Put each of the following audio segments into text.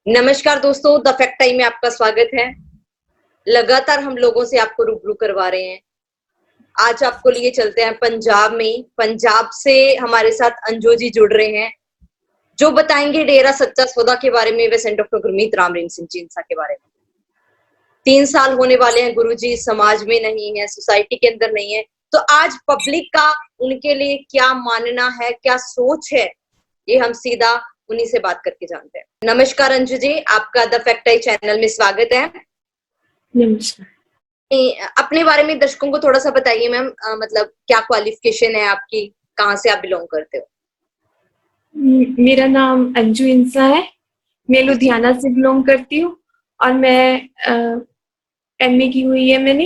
नमस्कार दोस्तों, the fact time में आपका स्वागत है। लगातार हम लोगों से आपको रूबरू करवा रहे हैं। आज आपको लिए चलते हैं पंजाब में। पंजाब से हमारे साथ अंजू जी जुड़ रहे हैं, जो बताएंगे डेरा सच्चा सौदा के बारे में, वैसे डॉक्टर गुरमीत राम रहीम सिंह जींसा के बारे में। 3 साल होने वाले हैं गुरुजी, समाज में नहीं है, सोसाइटी के अंदर नहीं है, तो आज पब्लिक का उनके लिए क्या मानना है, क्या सोच है, ये हम सीधा उन्हीं से बात करके जानते हैं। नमस्कार अंजू जी, आपका द फैक्ट टाइम चैनल में स्वागत है। नमस्कार। अपने बारे में दर्शकों को थोड़ा सा बताइए मैम, मतलब क्या क्वालिफिकेशन है आपकी, कहाँ से आप बिलोंग करते हो? मेरा नाम अंजू इंसा है, मैं लुधियाना से बिलोंग करती हूँ और मैं एमए की हुई है मैंने।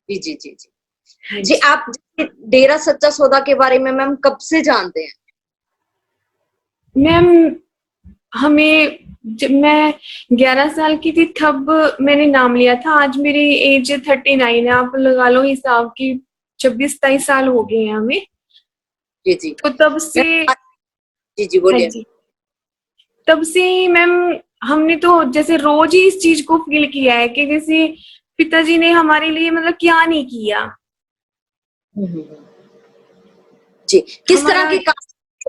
जी जी जी जी जी। आप डेरा सच्चा सौदा के बारे में मैम कब से जानते हैं? मैम हमें जब मैं 11 साल की थी तब मैंने नाम लिया था। आज मेरी एज 39 है, आप लगा लो हिसाब की 26-27 साल हो गए हैं हमें। जी जी। तो तब से जी जी बोलिए। हाँ जी, तब से मैम हमने तो जैसे रोज ही इस चीज को फील किया है कि जैसे पिताजी ने हमारे लिए मतलब क्या नहीं किया। जी, किस तरह हमारा के काम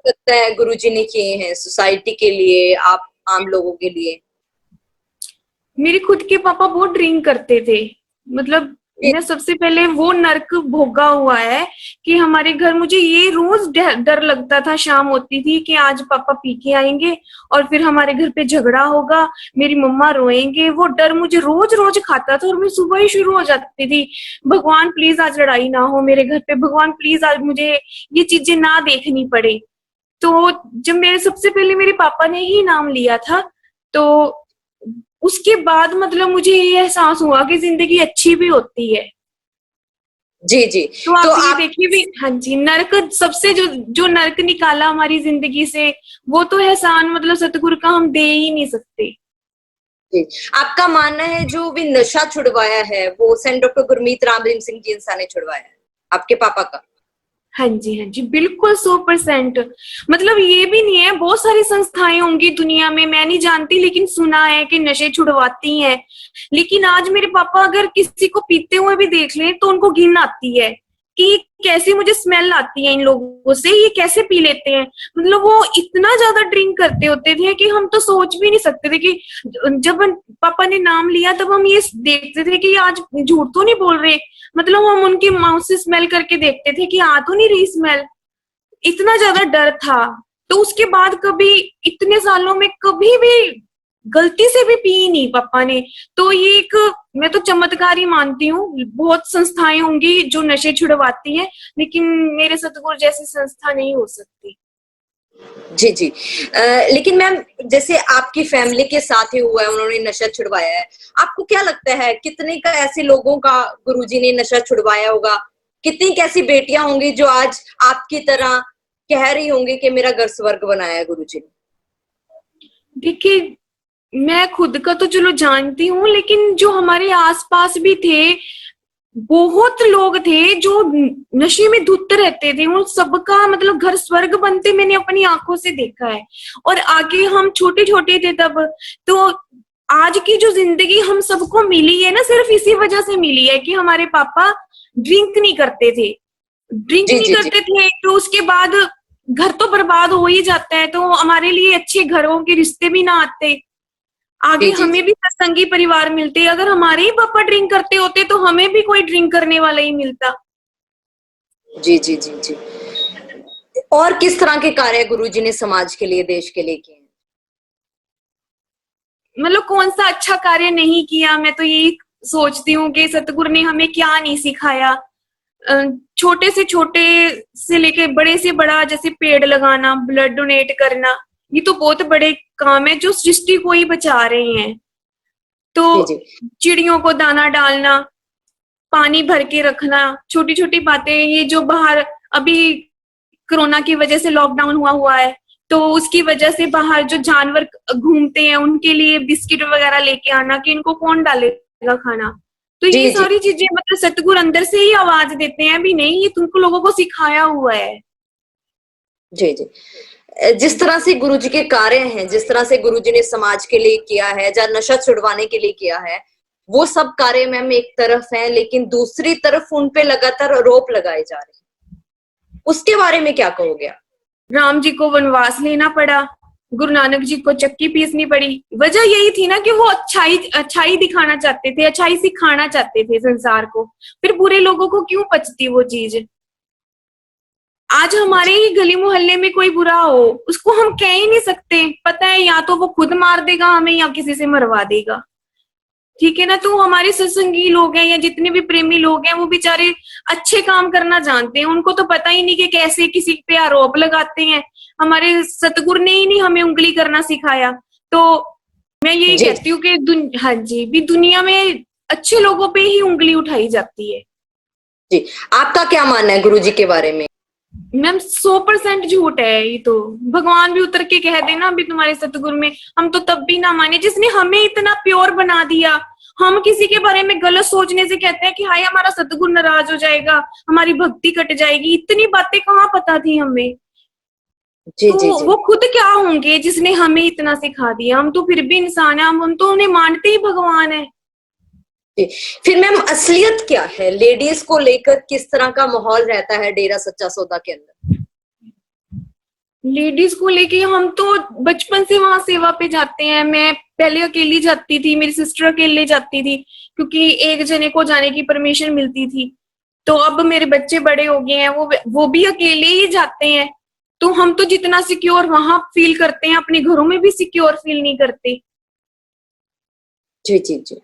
लगता है गुरुजी ने किए हैं सोसाइटी के लिए, आप आम लोगों के लिए? मेरे खुद के पापा बहुत ड्रिंक करते थे। मतलब मैं सबसे पहले वो नर्क भोगा हुआ है कि हमारे घर मुझे ये रोज डर लगता था, शाम होती थी कि आज पापा पी के आएंगे और फिर हमारे घर पे झगड़ा होगा, मेरी मम्मा रोएंगे। वो डर मुझे रोज रोज खाता था और मैं सुबह ही शुरू हो जाती थी, भगवान प्लीज आज लड़ाई ना हो मेरे घर पे, भगवान प्लीज आज मुझे ये चीजें ना देखनी पड़े। तो जब मेरे सबसे पहले मेरे पापा ने ही नाम लिया था, तो उसके बाद मतलब मुझे ये एहसास हुआ कि जिंदगी अच्छी भी होती है। जी जी। तो आप तो ये आप देखिए भी, हाँ जी, नर्क सबसे जो जो नर्क निकाला हमारी जिंदगी से, वो तो एहसान मतलब सतगुरु का हम दे ही नहीं सकते। जी, आपका मानना है जो भी नशा छुड़वाया है वो सेंट डॉक्टर गुरमीत राम रहीम सिंह जींसा ने छुड़वाया है, आपके पापा का? हाँ जी, बिल्कुल 100%। मतलब ये भी नहीं है, बहुत सारी संस्थाएं होंगी दुनिया में, मैं नहीं जानती, लेकिन सुना है कि नशे छुड़वाती हैं। लेकिन आज मेरे पापा अगर किसी को पीते हुए भी देख लें तो उनको घिन आती है कि कैसे मुझे स्मेल आती है इन लोगों से, ये कैसे पी लेते हैं। मतलब वो इतना ज्यादा ड्रिंक करते होते थे कि हम तो सोच भी नहीं सकते थे कि जब पापा ने नाम लिया तब हम ये देखते थे कि आज झूठ तो नहीं बोल रहे। मतलब हम उनकी माउथ से स्मेल करके देखते थे कि आ तो नहीं रही स्मेल। इतना ज्यादा डर था। तो उसके बाद कभी इतने सालों में कभी भी गलती से भी पी नहीं पापा ने। तो ये एक मैं तो चमत्कार ही मानती हूँ। बहुत संस्थाएं होंगी जो नशे छुड़वाती हैं, लेकिन मेरे सतगुरु जैसी संस्था नहीं हो सकती। जी जी। लेकिन मैम जैसे आपकी फैमिली के साथ ही हुआ है, उन्होंने नशा छुड़वाया है, आपको क्या लगता है कितने का ऐसे लोगों का गुरुजी ने नशा छुड़वाया होगा? कितनी कैसी बेटियां होंगी जो आज आपकी तरह कह रही होंगी कि मेरा घर स्वर्ग बनाया है गुरुजी ने? देखिए, मैं खुद का तो चलो जानती हूँ, लेकिन जो हमारे आसपास भी थे, बहुत लोग थे जो नशे में धुत रहते थे। उन सबका मतलब घर स्वर्ग बनते मैंने अपनी आंखों से देखा है। और आगे हम छोटे छोटे थे तब। तो आज की जो जिंदगी हम सबको मिली है ना, सिर्फ इसी वजह से मिली है कि हमारे पापा ड्रिंक नहीं करते थे। ड्रिंक जी नहीं जी जी। करते थे तो उसके बाद घर तो बर्बाद हो ही जाता है। तो हमारे लिए अच्छे घरों के रिश्ते भी ना आते, आगे जी जी हमें जी। भी सत्संगी परिवार मिलते। अगर हमारे ही पापा ड्रिंक करते होते तो हमें भी कोई ड्रिंक करने वाला ही मिलता। जी जी जी जी। और किस तरह के कार्य गुरुजी ने समाज के लिए, देश के लिए किए हैं? मतलब कौन सा अच्छा कार्य नहीं किया, मैं तो यही सोचती हूँ कि सतगुरु ने हमें क्या नहीं सिखाया। छोटे से लेके बड़े से बड़ा, जैसे पेड़ लगाना, ब्लड डोनेट करना, ये तो बहुत बड़े काम है जो सृष्टि को ही बचा रहे हैं। जी तो जी चिड़ियों को दाना डालना, पानी भर के रखना, छोटी छोटी बातें। ये जो बाहर अभी कोरोना की वजह से लॉकडाउन हुआ हुआ है, तो उसकी वजह से बाहर जो जानवर घूमते हैं उनके लिए बिस्किट वगैरह लेके आना कि इनको कौन डालेगा खाना। तो ये जी जी। सारी चीजें मतलब सतगुरु अंदर से ही आवाज देते हैं भी नहीं, ये तुमको लोगों को सिखाया हुआ है। जी जी। जिस तरह से गुरुजी के कार्य हैं, जिस तरह से गुरुजी ने समाज के लिए किया है, या नशा छुड़वाने के लिए किया है, वो सब कार्य मैम एक तरफ है, लेकिन दूसरी तरफ उन पे लगातार आरोप लगाए जा रहे हैं। उसके बारे में क्या कहोगे आप? राम जी को वनवास लेना पड़ा, गुरु नानक जी को चक्की पीसनी पड़ी। वजह यही थी ना कि वो अच्छाई अच्छाई दिखाना चाहते थे, अच्छाई सिखाना चाहते थे संसार को। फिर बुरे लोगों को क्यों पचती वो चीज? आज हमारे ही गली मोहल्ले में कोई बुरा हो, उसको हम कह ही नहीं सकते। पता है, या तो वो खुद मार देगा हमें या किसी से मरवा देगा। ठीक है ना? तो हमारे सत्संगी लोग हैं या जितने भी प्रेमी लोग हैं, वो बेचारे अच्छे काम करना जानते हैं, उनको तो पता ही नहीं कि कैसे किसी पे आरोप लगाते हैं। हमारे सतगुरु ने ही नहीं हमें उंगली करना सिखाया। तो मैं यही कहती हूँ कि हाँ जी, भी दुनिया में अच्छे लोगों पे ही उंगली उठाई जाती है। जी, आपका क्या मानना है गुरु जी के बारे में? मैम 100% झूठ है ये तो। भगवान भी उतर के कह देना अभी तुम्हारे सतगुरु में, हम तो तब भी ना माने। जिसने हमें इतना प्योर बना दिया, हम किसी के बारे में गलत सोचने से कहते हैं कि हाय हमारा सतगुरु नाराज हो जाएगा, हमारी भक्ति कट जाएगी। इतनी बातें कहाँ पता थी हमें? जी तो जी जी। वो खुद क्या होंगे जिसने हमें इतना सिखा दिया? हम तो फिर भी इंसान है, हम तो उन्हें मानते ही भगवान है। फिर मैम असलियत क्या है? लेडीज को लेकर किस तरह का माहौल रहता है डेरा सच्चा सौदा के अंदर? लेडीज को लेके हम तो बचपन से वहां सेवा पे जाते हैं। मैं पहले अकेली जाती थी, मेरी सिस्टर अकेले जाती थी, क्योंकि एक जने को जाने की परमिशन मिलती थी। तो अब मेरे बच्चे बड़े हो गए हैं, वो भी अकेले ही जाते हैं। तो हम तो जितना सिक्योर वहां फील करते हैं, अपने घरों में भी सिक्योर फील नहीं करते। जी जी जी।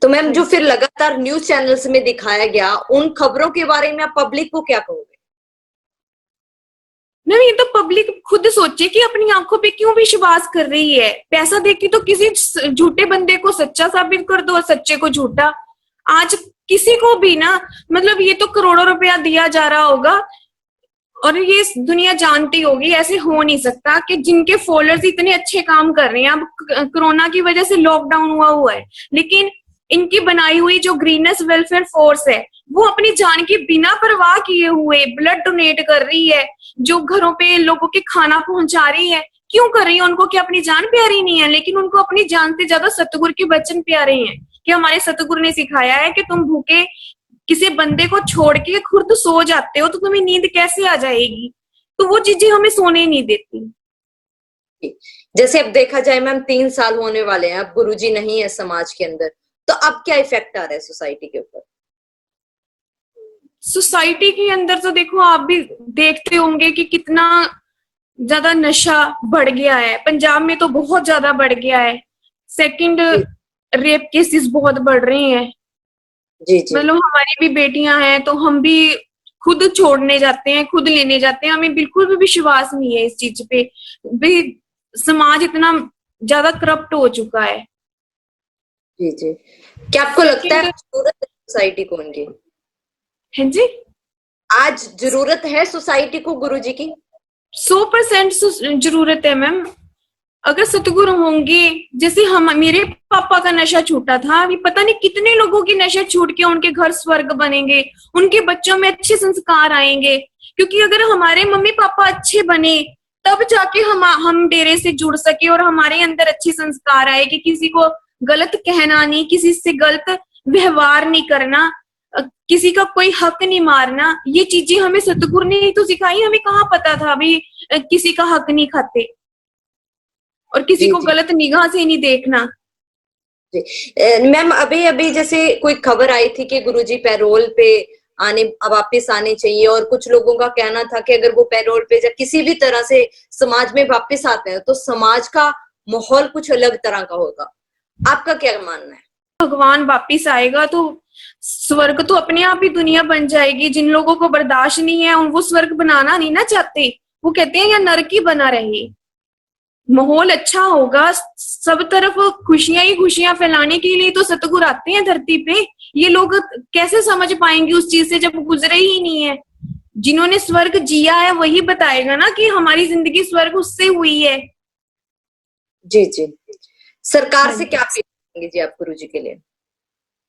तो मैम जो फिर लगातार न्यूज चैनल्स में दिखाया गया, उन खबरों के बारे में आप पब्लिक को क्या कहोगे? नहीं, ये तो पब्लिक खुद सोचे कि अपनी आंखों पे क्यों विश्वास कर रही है। पैसा देके तो किसी झूठे बंदे को सच्चा साबित कर दो और सच्चे को झूठा। आज किसी को भी ना, मतलब ये तो करोड़ों रुपया दिया जा रहा होगा और ये दुनिया जानती होगी, ऐसे हो नहीं सकता कि जिनके फॉलोअर्स इतने अच्छे काम कर रहे हैं। अब कोरोना की वजह से लॉकडाउन हुआ है, लेकिन इनकी बनाई हुई जो ग्रीनस वेलफेयर फोर्स है, वो अपनी जान की बिना परवाह किए हुए ब्लड डोनेट कर रही है, जो घरों पे लोगों के खाना पहुंचा रही है। क्यों कर रही है? उनको क्या अपनी जान प्यारी नहीं है? लेकिन उनको अपनी जान से ज्यादा सतगुरु के वचन प्यारे हैं कि हमारे सतगुरु ने सिखाया है कि तुम भूखे किसी बंदे को छोड़ के खुद सो जाते हो तो तुम्हें नींद कैसे आ जाएगी? तो वो चीजें हमें सोने नहीं देती। जैसे अब देखा जाए मैम 3 साल होने वाले हैं, अब गुरुजी नहीं है समाज के अंदर, तो अब क्या इफेक्ट आ रहा है सोसाइटी के ऊपर? सोसाइटी के अंदर तो देखो, आप भी देखते होंगे कि कितना ज्यादा नशा बढ़ गया है। पंजाब में तो बहुत ज्यादा बढ़ गया है। सेकंड, रेप केसेस बहुत बढ़ रहे हैं। जी जी। मतलब हमारी भी बेटियां हैं तो हम भी खुद छोड़ने जाते हैं, खुद लेने जाते हैं। हमें बिल्कुल भी विश्वास नहीं है इस चीज पे भी। समाज इतना ज्यादा करप्ट हो चुका है। जी जी। क्या आपको लगता है जरूरत है सोसाइटी को उनकी? है जी, आज जरूरत है सोसाइटी को गुरुजी की? 100% जरूरत है मैम। अगर सतगुरु होंगे, जैसे हम, मेरे पापा का नशा छूटा था, अभी पता नहीं कितने लोगों की नशा छूट के उनके घर स्वर्ग बनेंगे, उनके बच्चों में अच्छे संस्कार आएंगे। क्योंकि अगर हमारे मम्मी पापा अच्छे बने, तब जाके हम डेरे से जुड़ सके और हमारे अंदर अच्छे संस्कार आए कि किसी को गलत कहना नहीं, किसी से गलत व्यवहार नहीं करना, किसी का कोई हक नहीं मारना। ये चीजें हमें सतगुरु ने तो सिखाई। हमें कहाँ पता था अभी किसी का हक नहीं खाते और किसी को गलत निगाह से नहीं देखना। मैम अभी अभी जैसे कोई खबर आई थी कि गुरुजी पैरोल पे वापस आने चाहिए, और कुछ लोगों का कहना था कि अगर वो पैरोल पे या किसी भी तरह से समाज में वापस आते हैं तो समाज का माहौल कुछ अलग तरह का होगा। आपका क्या मानना है? भगवान वापिस आएगा तो स्वर्ग तो अपने आप ही दुनिया बन जाएगी। जिन लोगों को बर्दाश्त नहीं है, वो स्वर्ग बनाना नहीं ना चाहते, वो कहते हैं या नरक ही बना रहे। माहौल अच्छा होगा, सब तरफ खुशियां ही खुशियां फैलाने के लिए तो सतगुरु आते हैं धरती पे। ये लोग कैसे समझ पाएंगे उस चीज से जब गुजरे ही नहीं है? जिन्होंने स्वर्ग जिया है वही बताएगा ना कि हमारी जिंदगी स्वर्ग उससे हुई है। जी जी। सरकार से क्या अपील करेंगे जी आप गुरुजी के लिए?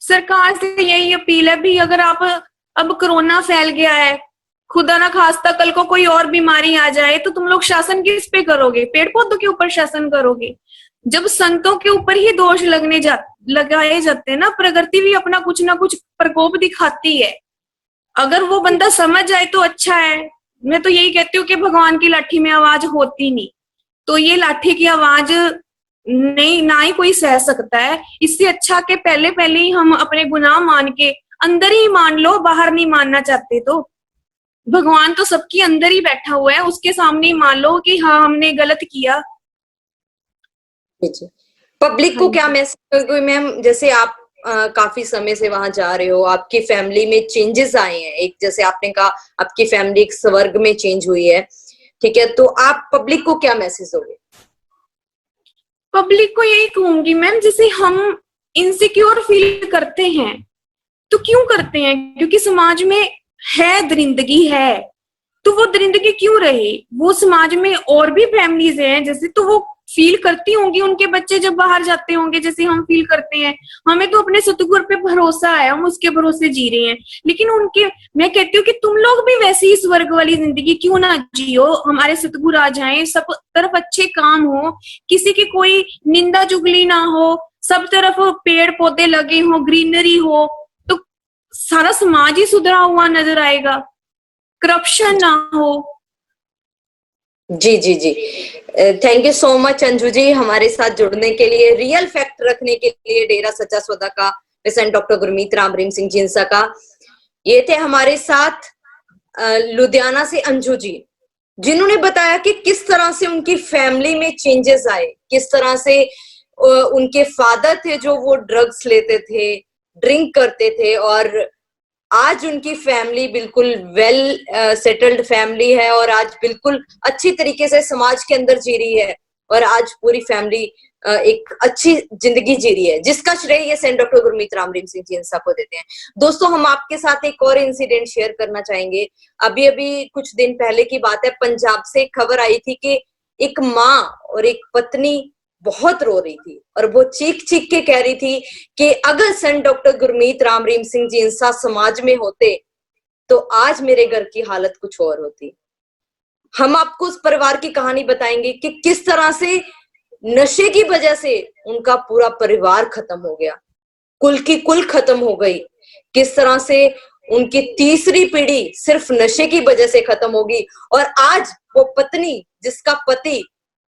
सरकार से यही अपील है भी, अगर आप, अब कोरोना फैल गया है, खुदा ना खास्ता कल को कोई और बीमारी आ जाए तो तुम लोग शासन किस पे करोगे? पेड़ पौधों के ऊपर शासन करोगे? जब संतों के ऊपर ही दोष लगाए जाते हैं ना, प्रकृति भी अपना कुछ ना कुछ प्रकोप दिखाती है। अगर वो बंदा समझ जाए तो अच्छा है। मैं तो यही कहती हूँ कि भगवान की लाठी में आवाज होती नहीं, तो ये लाठी की आवाज नहीं, ना ही कोई सह सकता है। इससे अच्छा कि पहले पहले ही हम अपने गुनाह मान के अंदर ही मान लो, बाहर नहीं मानना चाहते तो भगवान तो सबके अंदर ही बैठा हुआ है, उसके सामने ही मान लो कि हाँ हमने गलत किया। पब्लिक हाँ को क्या जी। मैसेज, मैम जैसे आप काफी समय से वहां जा रहे हो, आपकी फैमिली में चेंजेस आए हैं, एक जैसे आपने कहा आपकी फैमिली एक स्वर्ग में चेंज हुई है, ठीक है, तो आप पब्लिक को क्या मैसेज दोगे? पब्लिक को यही कहूंगी मैम, जैसे हम इनसिक्योर फील करते हैं तो क्यों करते हैं? क्योंकि समाज में है दरिंदगी है, तो वो दरिंदगी क्यों रहे? वो समाज में और भी फैमिलीज हैं जैसे, तो वो फील करती होंगी, उनके बच्चे जब बाहर जाते होंगे जैसे हम फील करते हैं। हमें तो अपने सतगुरु पे भरोसा है, हम उसके भरोसे जी रहे हैं। लेकिन उनके, मैं कहती हूँ कि तुम लोग भी वैसी ही स्वर्ग वाली जिंदगी क्यों ना जियो, हमारे सतगुरु आ जाएं, सब तरफ अच्छे काम हो, किसी की कोई निंदा चुगली ना हो, सब तरफ पेड़ पौधे लगे हो, ग्रीनरी हो, तो सारा समाज ही सुधरा हुआ नजर आएगा, करप्शन ना हो। जी जी जी, thank you so much Anju ji हमारे साथ जुड़ने के लिए, रियल फैक्ट रखने के लिए, डेरा सच्चा सौदा का पेशेंट डॉक्टर गुरमीत राम रहीम सिंह जिंसा का। ये थे हमारे साथ लुधियाना से अंजू जी, जिन्होंने बताया कि किस तरह से उनकी फैमिली में चेंजेस आए, किस तरह से उनके फादर थे जो वो ड्रग्स लेते थे, ड्रिंक करते थे, और आज उनकी फैमिली बिल्कुल वेल सेटल्ड फैमिली है, और आज बिल्कुल अच्छी तरीके से समाज के अंदर जी रही है, और आज पूरी फैमिली एक अच्छी जिंदगी जी रही है, जिसका श्रेय ये सेंट डॉक्टर गुरमीत राम रहीम सिंह जिंसा को देते हैं। दोस्तों, हम आपके साथ एक और इंसिडेंट शेयर करना चाहेंगे। अभी अभी कुछ दिन पहले की बात है, पंजाब से एक खबर आई थी कि एक माँ और एक पत्नी बहुत रो रही थी, और वो चीख चीख के कह रही थी कि अगर संत डॉक्टर गुरमीत राम रहीम सिंह जिंसा समाज में होते तो आज मेरे घर की हालत कुछ और होती। हम आपको उस परिवार की कहानी बताएंगे कि किस तरह से नशे की वजह से उनका पूरा परिवार खत्म हो गया, कुल की कुल खत्म हो गई, किस तरह से उनकी तीसरी पीढ़ी सिर्फ नशे की वजह से खत्म होगी, और आज वो पत्नी जिसका पति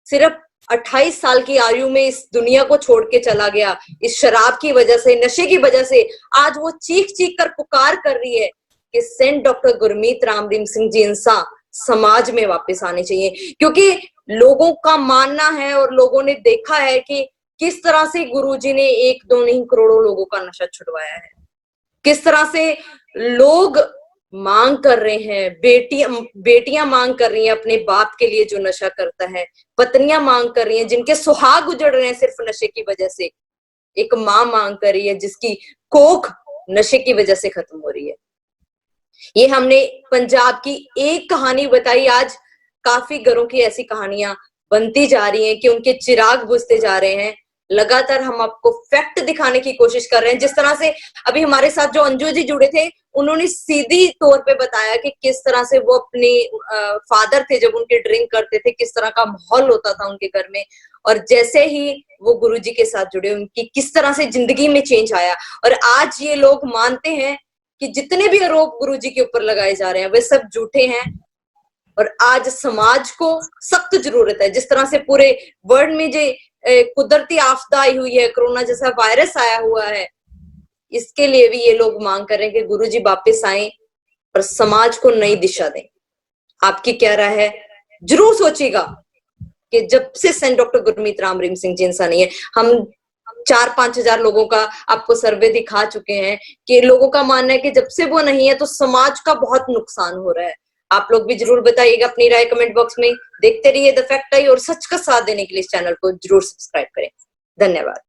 सिर्फ 28 साल की आयु में इस दुनिया को छोड़ के चला गया, इस शराब की वजह से, नशे की वजह से, आज वो चीख चीख कर पुकार कर रही है कि सेंट डॉक्टर गुरमीत राम रहीम सिंह जिंसा समाज में वापस आने चाहिए। क्योंकि लोगों का मानना है और लोगों ने देखा है कि किस तरह से गुरुजी ने एक दो नहीं करोड़ों लोगों का नशा छुड़वाया है, किस तरह से लोग मांग कर रहे हैं, बेटियां मांग कर रही हैं अपने बाप के लिए जो नशा करता है, पत्नियां मांग कर रही हैं जिनके सुहाग उजड़ रहे हैं सिर्फ नशे की वजह से, एक माँ मांग कर रही है जिसकी कोख नशे की वजह से खत्म हो रही है। ये हमने पंजाब की एक कहानी बताई, आज काफी घरों की ऐसी कहानियां बनती जा रही हैं कि उनके चिराग बुझते जा रहे हैं। लगातार हम आपको फैक्ट दिखाने की कोशिश कर रहे हैं। जिस तरह से अभी हमारे साथ जो अंजू जी जुड़े थे, उन्होंने सीधी तौर पे बताया कि किस तरह से वो अपने फादर थे जब उनके ड्रिंक करते थे, किस तरह का माहौल होता था उनके घर में, और जैसे ही वो गुरुजी के साथ जुड़े उनकी किस तरह से जिंदगी में चेंज आया। और आज ये लोग मानते हैं कि जितने भी आरोप गुरुजी के ऊपर लगाए जा रहे हैं वे सब झूठे हैं, और आज समाज को सख्त जरूरत है, जिस तरह से पूरे वर्ल्ड में जो कुदरती आफदा आई हुई है, कोरोना जैसा वायरस आया हुआ है, इसके लिए भी ये लोग मांग कर रहे हैं कि गुरुजी वापस आए और समाज को नई दिशा दें। आपकी क्या राय है? जरूर सोचिएगा कि जब से सेंट डॉक्टर गुरमीत राम रहीम सिंह जिंसा नहीं है, हम 4-5 हजार लोगों का आपको सर्वे दिखा चुके हैं कि लोगों का मानना है कि जब से वो नहीं है तो समाज का बहुत नुकसान हो रहा है। आप लोग भी जरूर बताइएगा अपनी राय कमेंट बॉक्स में। देखते रहिए द फैक्ट आई, और सच का साथ देने के लिए इस चैनल को जरूर सब्सक्राइब करें। धन्यवाद।